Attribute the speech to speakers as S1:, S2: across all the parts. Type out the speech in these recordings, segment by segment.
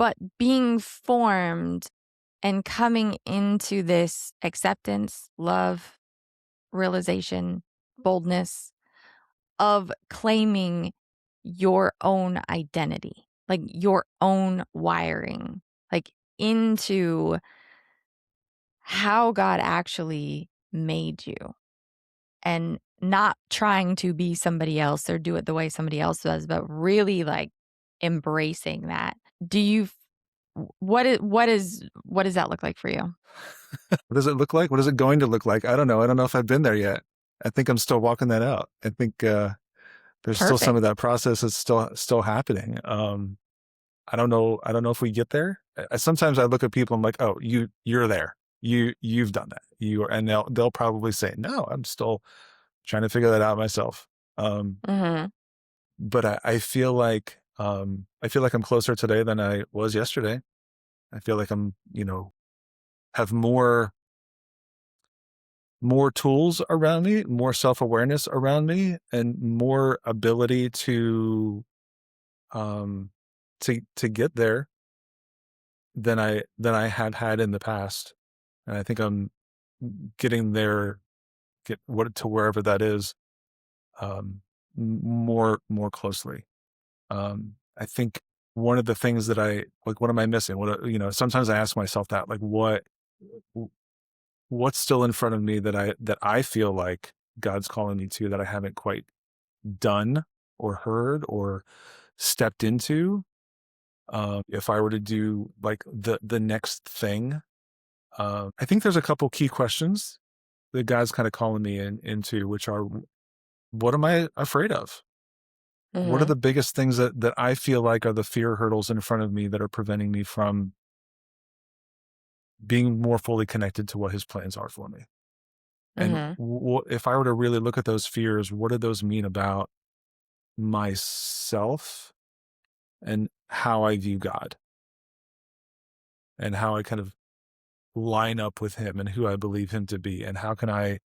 S1: But being formed and coming into this acceptance, love, realization, boldness of claiming your own identity, like your own wiring, like into how God actually made you, and not trying to be somebody else or do it the way somebody else does, but really like embracing that. Do you what does that look like for you?
S2: What does it look like? What is it going to look like? I don't know. I don't know if I've been there yet. I think I'm still walking that out. I think there's still some of
S1: Perfect.
S2: that process that's still happening. I don't know. I don't know if we get there. Sometimes I look at people. I'm like, oh, you're there. You've done that. And they'll probably say, no, I'm still trying to figure that out myself.
S1: Mhm.
S2: But I feel like I'm closer today than I was yesterday. I feel like I'm, have more tools around me, more self-awareness around me, and more ability um to get there than I had in the past. And I think I'm getting there, get what to wherever that is, more closely. I think one of the things that what am I missing? Sometimes I ask myself that, like, what's still in front of me that I feel like God's calling me to, that I haven't quite done or heard or stepped into. If I were to do like the next thing, I think there's a couple key questions that God's kind of calling me into, which are, what am I afraid of? What are
S1: Mhm.
S2: the biggest things that I feel like are the fear hurdles in front of me that are preventing me from being more fully connected to what his plans are for me? And
S1: Mhm.
S2: if I were to really look at those fears, what do those mean about myself and how I view God and how I kind of line up with him and who I believe him to be? And how can I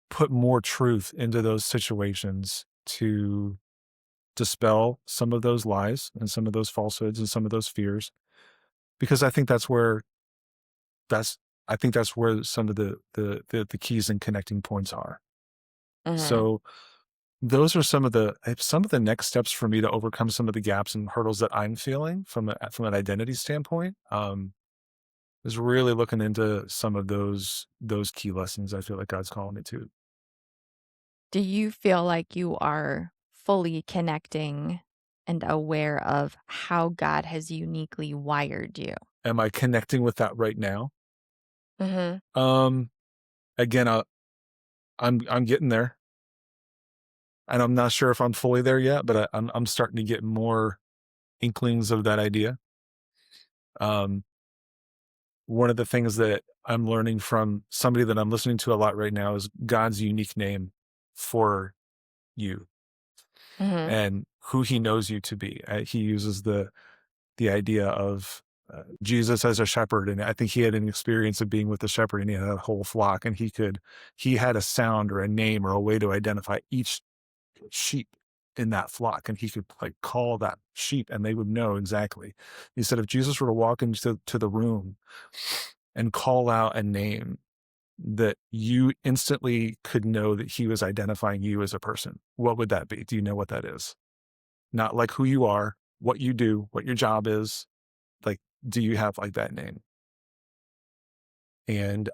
S2: put more truth into those situations to dispel some of those lies and some of those falsehoods and some of those fears? Because that's I think that's where some of the keys and connecting points are.
S1: Mhm.
S2: So those are some of the next steps for me to overcome some of the gaps and hurdles that I'm feeling from an identity standpoint. Is really looking into some of those key lessons I feel like God's calling me to.
S1: Do you feel like you are fully connecting and aware of how God has uniquely wired you?
S2: Am I connecting with that right now?
S1: Mhm.
S2: Um, Again, I'm getting there, and I'm not sure if I'm fully there yet, but I'm starting to get more inklings of that idea. Um, One of the things that I'm learning from somebody that I'm listening to a lot right now is God's unique name for you
S1: Mhm.
S2: and who He knows you to be. He uses the idea of Jesus as a shepherd, and I think he had an experience of being with the shepherd, and he had a whole flock, and he had a sound or a name or a way to identify each sheep in that flock, and he could like call that sheep, and they would know exactly. He said if Jesus were to walk into the room and call out a name, that you instantly could know that he was identifying you as a person, what would that be? Do you know what that is? Not like who you are, what you do, what your job is. Like, do you have like that name? And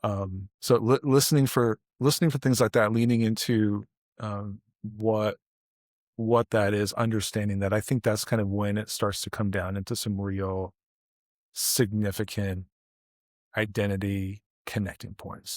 S2: so listening for things like that, leaning into um, what what that is, understanding that, I think that's kind of when it starts to come down into some real significant identity connecting points.